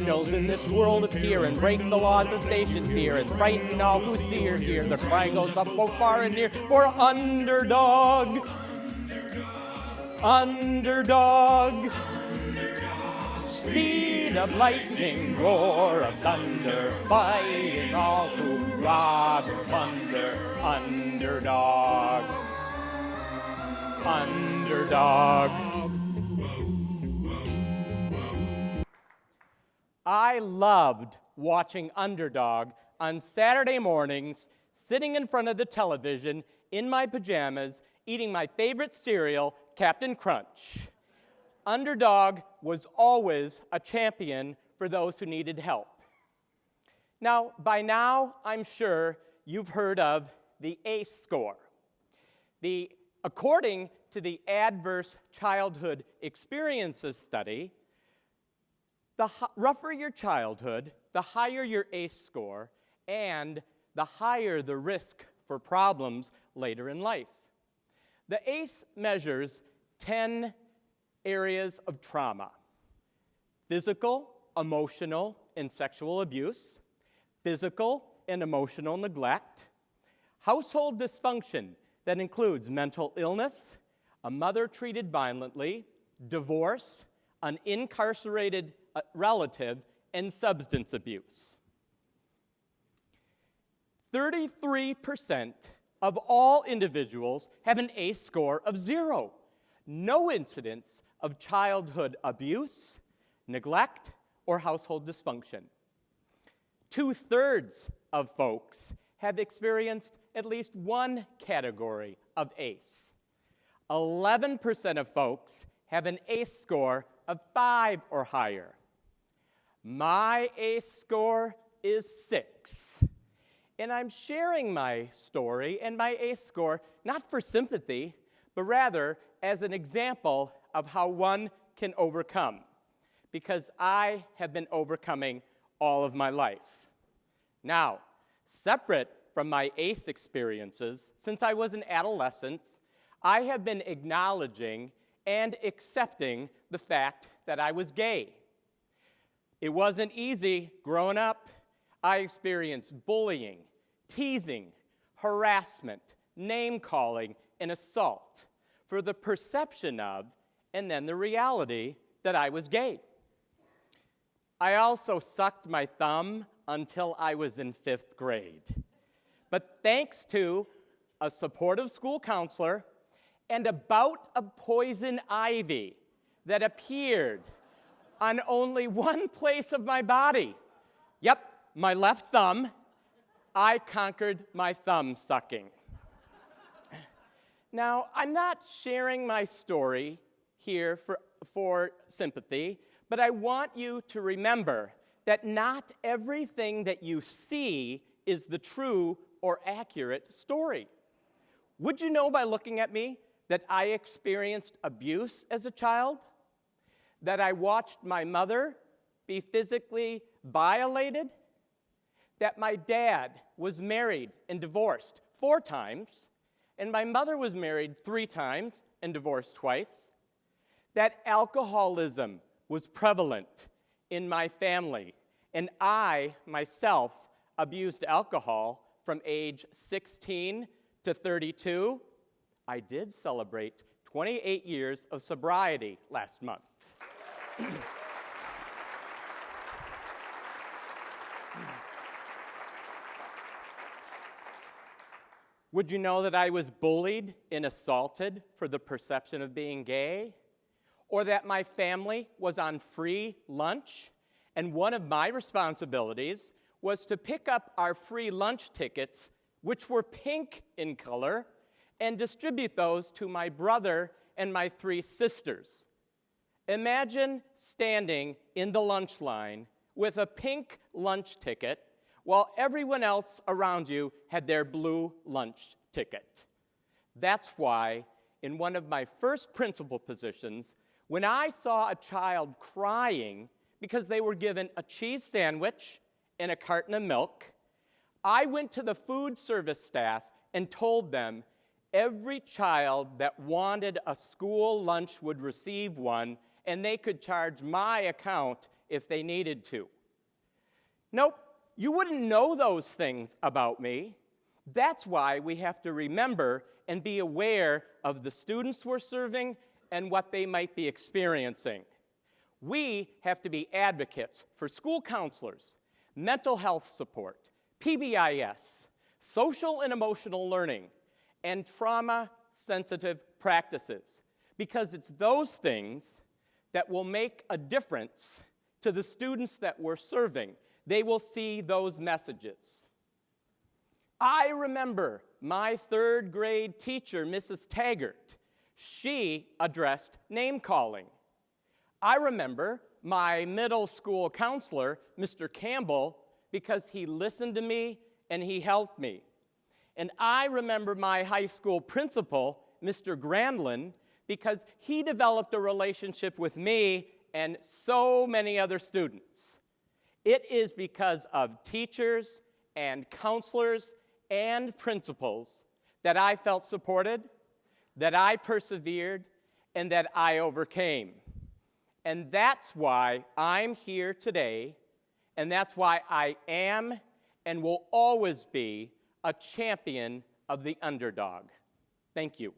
angels in this world appear and break the laws that they should fear and frighten all who see or hear. The cry goes up both far and near for Underdog. Underdog. Speed of lightning, roar of thunder, fighting all who rob or plunder. Underdog. Underdog. I loved watching Underdog on Saturday mornings, sitting in front of the television in my pajamas, eating my favorite cereal, Captain Crunch. Underdog was always a champion for those who needed help. Now, by now, I'm sure you've heard of the ACE score. According to the Adverse Childhood Experiences Study, the rougher your childhood, the higher your ACE score, and the higher the risk for problems later in life. The ACE measures 10 areas of trauma: physical, emotional, and sexual abuse, physical and emotional neglect, household dysfunction that includes mental illness, a mother treated violently, divorce, an incarcerated relative, and substance abuse. 33% of all individuals have an ACE score of 0. No incidents of childhood abuse, neglect, or household dysfunction. 2/3 of folks have experienced at least one category of ACE. 11% of folks have an ACE score of 5 or higher. My ACE score is 6. And I'm sharing my story and my ACE score not for sympathy, but rather as an example of how one can overcome, because I have been overcoming all of my life. Now, separate from my ACE experiences, since I was an adolescent, I have been acknowledging and accepting the fact that I was gay. It wasn't easy growing up. I experienced bullying, teasing, harassment, name-calling, and assault for the perception of, and then the reality, that I was gay. I also sucked my thumb until I was in 5th grade. But thanks to a supportive school counselor and a bout of poison ivy that appeared on only one place of my body, yep, my left thumb, I conquered my thumb sucking. Now, I'm not sharing my story here for sympathy, but I want you to remember that not everything that you see is the true or accurate story. Would you know by looking at me that I experienced abuse as a child? That I watched my mother be physically violated? That my dad was married and divorced 4 times, and my mother was married 3 times and divorced twice? That alcoholism was prevalent in my family, and I, myself, abused alcohol from age 16 to 32. I did celebrate 28 years of sobriety last month. Would you know that I was bullied and assaulted for the perception of being gay? Or that my family was on free lunch, and one of my responsibilities was to pick up our free lunch tickets, which were pink in color, and distribute those to my brother and my 3 sisters. Imagine standing in the lunch line with a pink lunch ticket while everyone else around you had their blue lunch ticket. That's why, in one of my first principal positions, when I saw a child crying because they were given a cheese sandwich and a carton of milk, I went to the food service staff and told them every child that wanted a school lunch would receive one, and they could charge my account if they needed to. Nope, you wouldn't know those things about me. That's why we have to remember and be aware of the students we're serving and what they might be experiencing. We have to be advocates for school counselors, mental health support, PBIS, social and emotional learning, and trauma-sensitive practices, because it's those things that will make a difference to the students that we're serving. They will see those messages. I remember my third grade teacher, Mrs. Taggart. She addressed name calling. I remember my middle school counselor, Mr. Campbell, because he listened to me and he helped me. And I remember my high school principal, Mr. Grandlin, because he developed a relationship with me and so many other students. It is because of teachers and counselors and principals that I felt supported, that I persevered, and that I overcame. And that's why I'm here today, and that's why I am and will always be a champion of the underdog. Thank you.